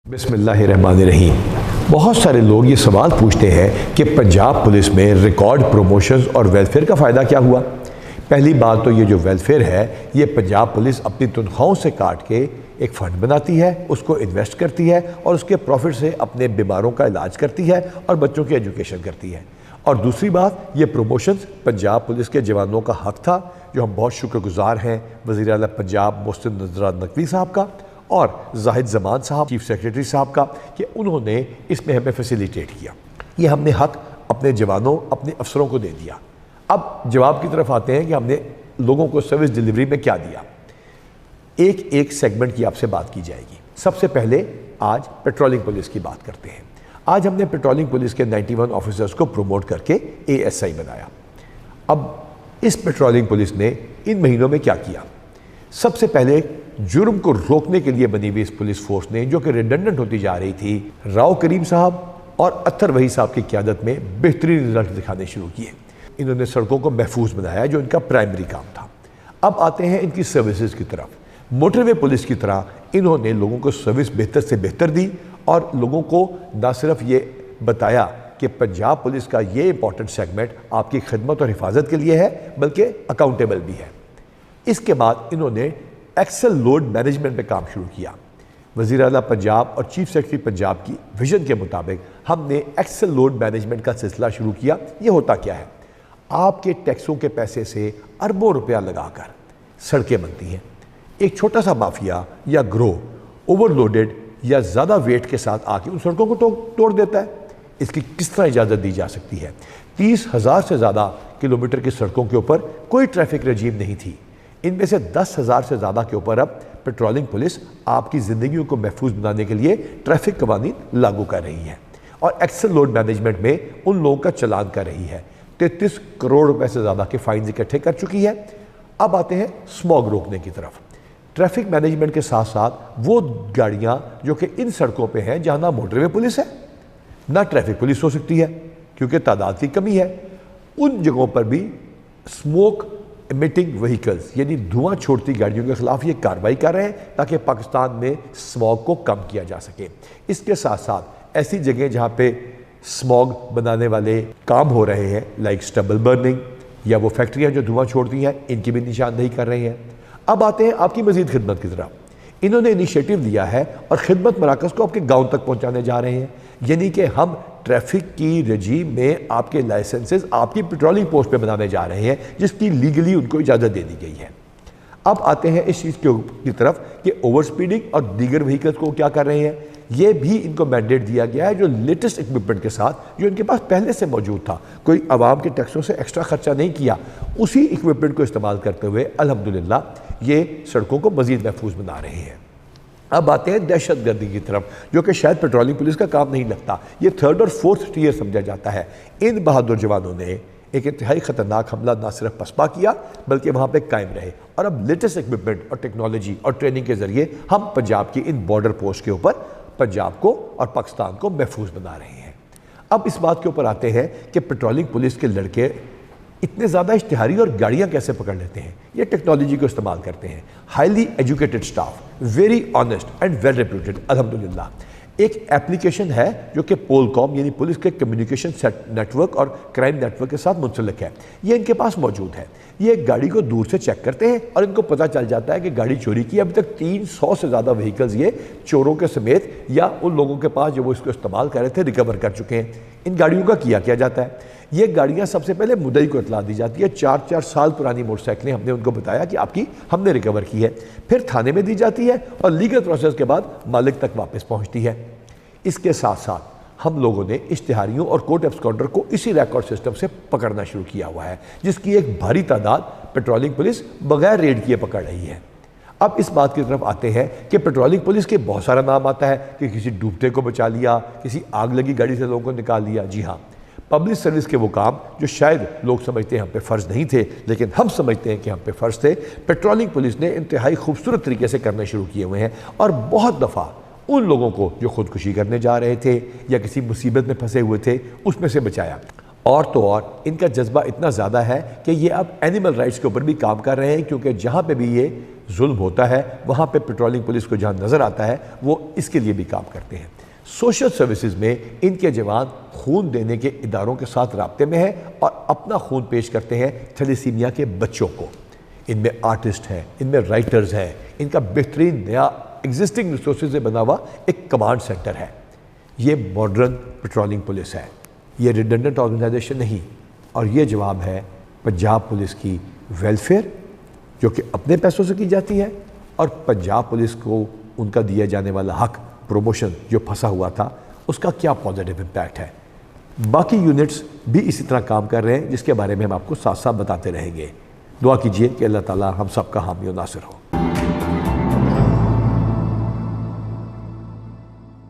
बिस्मिल्लाहिर्रहमानिर्रहीम। बहुत सारे लोग ये सवाल पूछते हैं कि पंजाब पुलिस में रिकॉर्ड प्रमोशंस और वेलफेयर का फ़ायदा क्या हुआ। पहली बात तो ये जो वेलफेयर है ये पंजाब पुलिस अपनी तनख्वाहों से काट के एक फ़ंड बनाती है, उसको इन्वेस्ट करती है और उसके प्रॉफिट से अपने बीमारों का इलाज करती है और बच्चों की एजुकेशन करती है। और दूसरी बात, ये प्रमोशंस पंजाब पुलिस के जवानों का हक़ था, जो हम बहुत शुक्रगुजार हैं वज़ीर आला पंजाब मोहसिन नज़र नकवी साहब का और जाहिद ज़मान साहब चीफ सेक्रेटरी साहब का, कि उन्होंने इसमें हमें फैसिलिटेट किया। ये हमने हक़ अपने जवानों, अपने अफसरों को दे दिया। अब जवाब की तरफ आते हैं कि हमने लोगों को सर्विस डिलीवरी में क्या दिया। एक एक सेगमेंट की आपसे बात की जाएगी। सबसे पहले आज पेट्रोलिंग पुलिस की बात करते हैं। आज हमने पेट्रोलिंग पुलिस के 91 ऑफिसर्स को प्रमोट करके ASI बनाया। अब इस पेट्रोलिंग पुलिस ने इन महीनों में क्या किया। सबसे पहले जुर्म को रोकने के लिए बनी हुई इस पुलिस फोर्स ने, जो कि रिडंडेंट होती जा रही थी, राव करीम साहब और अत्तर वही साहब की क़यादत में बेहतरीन रिजल्ट दिखाने शुरू किए। इन्होंने सड़कों को महफूज बनाया, जो इनका प्राइमरी काम था। अब आते हैं इनकी सर्विसेज की तरफ। मोटरवे पुलिस की तरह इन्होंने लोगों को सर्विस बेहतर से बेहतर दी और लोगों को न सिर्फ ये बताया कि पंजाब पुलिस का ये इंपॉर्टेंट सेगमेंट आपकी खिदमत और हिफाजत के लिए है, बल्कि अकाउंटेबल भी है। इसके बाद इन्होंने एक्सेल लोड मैनेजमेंट पे काम शुरू किया। वज़ीर आला पंजाब और चीफ सेक्रेटरी पंजाब की विजन के मुताबिक हमने एक्सेल लोड मैनेजमेंट का सिलसिला शुरू किया। ये होता क्या है, आपके टैक्सों के पैसे से अरबों रुपया लगाकर सड़कें बनती हैं। एक छोटा सा माफिया या ग्रोह ओवरलोडेड या ज़्यादा वेट के साथ आके उन सड़कों को तोड़ देता है। इसकी किस तरह इजाज़त दी जा सकती है। 30,000 से ज़्यादा किलोमीटर की सड़कों के ऊपर कोई ट्रैफिक रजीम नहीं थी। इनमें से 10,000 से ज़्यादा के ऊपर अब पेट्रोलिंग पुलिस आपकी ज़िंदगियों को महफूज बनाने के लिए ट्रैफिक कवानीन लागू कर रही है और एक्सेल लोड मैनेजमेंट में उन लोगों का चलान कर रही है। 33 करोड़ रुपए से ज़्यादा के फाइन इकट्ठे कर चुकी है। अब आते हैं स्मॉग रोकने की तरफ। ट्रैफिक मैनेजमेंट के साथ साथ वो गाड़ियाँ जो कि इन सड़कों पर हैं जहाँ ना मोटरवे पुलिस है ना ट्रैफिक पुलिस हो सकती है क्योंकि तादाद की कमी है, उन जगहों पर भी स्मोक एमिटिंग व्हीकल्स यानी धुआं छोड़ती गाड़ियों के खिलाफ ये कार्रवाई कर रहे हैं ताकि पाकिस्तान में स्मॉग को कम किया जा सके। इसके साथ साथ ऐसी जगह जहाँ पे स्मॉग बनाने वाले काम हो रहे हैं, लाइक स्टबल बर्निंग या वो फैक्ट्रियाँ जो धुआं छोड़ती हैं, इनकी भी निशानदेही कर रहे हैं। अब आते हैं आपकी मज़ीद खिदमत की तरफ। इन्होंने इनिशिएटिव लिया है और खिदमत मराकज़ को आपके गाँव तक पहुँचाने जा रहे हैं, यानी कि हम ट्रैफिक की रजीम में आपके लाइसेंसेस आपकी पेट्रोलिंग पोस्ट पे बनाने जा रहे हैं, जिसकी लीगली उनको इजाज़त दे दी गई है। अब आते हैं इस चीज़ की तरफ कि ओवर स्पीडिंग और दीगर व्हीकल्स को क्या कर रहे हैं। ये भी इनको मैंडेट दिया गया है, जो लेटेस्ट इक्विपमेंट के साथ जो इनके पास पहले से मौजूद था, कोई आवाम के टैक्सों से एक्स्ट्रा खर्चा नहीं किया, उसी इक्विपमेंट को इस्तेमाल करते हुए अल्हम्दुलिल्लाह ये सड़कों को मज़ीद महफूज बना रहे हैं। अब आते हैं दहशत गर्दी की तरफ, जो कि शायद पेट्रोलिंग पुलिस का काम नहीं लगता। ये 3rd और 4th टियर समझा जाता है। इन बहादुर जवानों ने एक इंतहाई ख़तरनाक हमला ना सिर्फ पसपा किया बल्कि वहाँ पे कायम रहे और अब लेटेस्ट इक्विपमेंट और टेक्नोलॉजी और ट्रेनिंग के ज़रिए हम पंजाब की इन बॉर्डर पोस्ट के ऊपर पंजाब को और पाकिस्तान को महफूज बना रहे हैं। अब इस बात के ऊपर आते हैं कि पेट्रोलिंग पुलिस के लड़के इतने ज़्यादा इश्तिहारी और गाड़ियाँ कैसे पकड़ लेते हैं। ये टेक्नोलॉजी को इस्तेमाल करते हैं। Highly educated staff, very honest and well reputed अल्हम्दुलिल्लाह। एक एप्लीकेशन है जो कि पोलकॉम यानी पुलिस के कम्युनिकेशन नेटवर्क और क्राइम नेटवर्क के साथ मुंसलिक है। ये इनके पास मौजूद है। ये गाड़ी को दूर से चेक करते हैं और इनको पता चल जाता है कि गाड़ी चोरी की। अभी तक 300 से ज़्यादा व्हीकल्स ये चोरों के समेत या उन लोगों के पास जो वो इसको इस्तेमाल कर रहे थे रिकवर कर चुके हैं। इन गाड़ियों का किया जाता है, ये गाड़ियाँ सबसे पहले मुद्दई को इतला दी जाती है। 4-4 साल पुरानी मोटरसाइकिलें हमने उनको बताया कि आपकी हमने रिकवर की है, फिर थाने में दी जाती है और लीगल प्रोसेस के बाद मालिक तक वापस पहुँचती है। इसके साथ साथ हम लोगों ने इश्तिहारियों और कोर्ट एब्सकॉन्डर को इसी रिकॉर्ड सिस्टम से पकड़ना शुरू किया हुआ है, जिसकी एक भारी तादाद पेट्रोलिंग पुलिस बगैर रेड किए पकड़ रही है। अब इस बात की तरफ आते हैं कि पेट्रोलिंग पुलिस के बहुत सारा नाम आता है कि किसी डूबते को बचा लिया, किसी आग लगी गाड़ी से लोगों को निकाल लिया। जी हाँ, पब्लिक सर्विस के वो काम जो शायद लोग समझते हैं हम पे फ़र्ज़ नहीं थे, लेकिन हम समझते हैं कि हम पे फ़र्ज़ थे, पेट्रोलिंग पुलिस ने इंतहाई खूबसूरत तरीके से करने शुरू किए हुए हैं और बहुत दफ़ा उन लोगों को जो खुदकुशी करने जा रहे थे या किसी मुसीबत में फंसे हुए थे उसमें से बचाया। اور تو اور ان کا جذبہ اتنا زیادہ ہے کہ یہ اب اینیمل رائٹس کے اوپر بھی کام کر رہے ہیں، کیونکہ جہاں پہ بھی یہ ظلم ہوتا ہے وہاں پہ پیٹرولنگ پولیس کو جہاں نظر آتا ہے وہ اس کے لیے بھی کام کرتے ہیں۔ سوشل سروسز میں ان کے جوان خون دینے کے اداروں کے ساتھ رابطے میں ہیں اور اپنا خون پیش کرتے ہیں تھیلیسیمیا کے بچوں کو۔ ان میں آرٹسٹ ہیں، ان میں رائٹرز ہیں، ان کا بہترین نیا ایگزسٹنگ ریسورسز سے بنا ہوا ایک کمانڈ سینٹر ہے۔ یہ ماڈرن پیٹرولنگ پولیس ہے، یہ ریڈنڈنٹ آرگنائزیشن نہیں، اور یہ جواب ہے پنجاب پولیس کی ویلفیئر جو کہ اپنے پیسوں سے کی جاتی ہے، اور پنجاب پولیس کو ان کا دیا جانے والا حق پروموشن جو پھنسا ہوا تھا اس کا کیا پازیٹیو امپیکٹ ہے۔ باقی یونٹس بھی اسی طرح کام کر رہے ہیں جس کے بارے میں ہم آپ کو ساتھ ساتھ بتاتے رہیں گے۔ دعا کیجئے کہ اللہ تعالی ہم سب کا حامی و ناصر ہو۔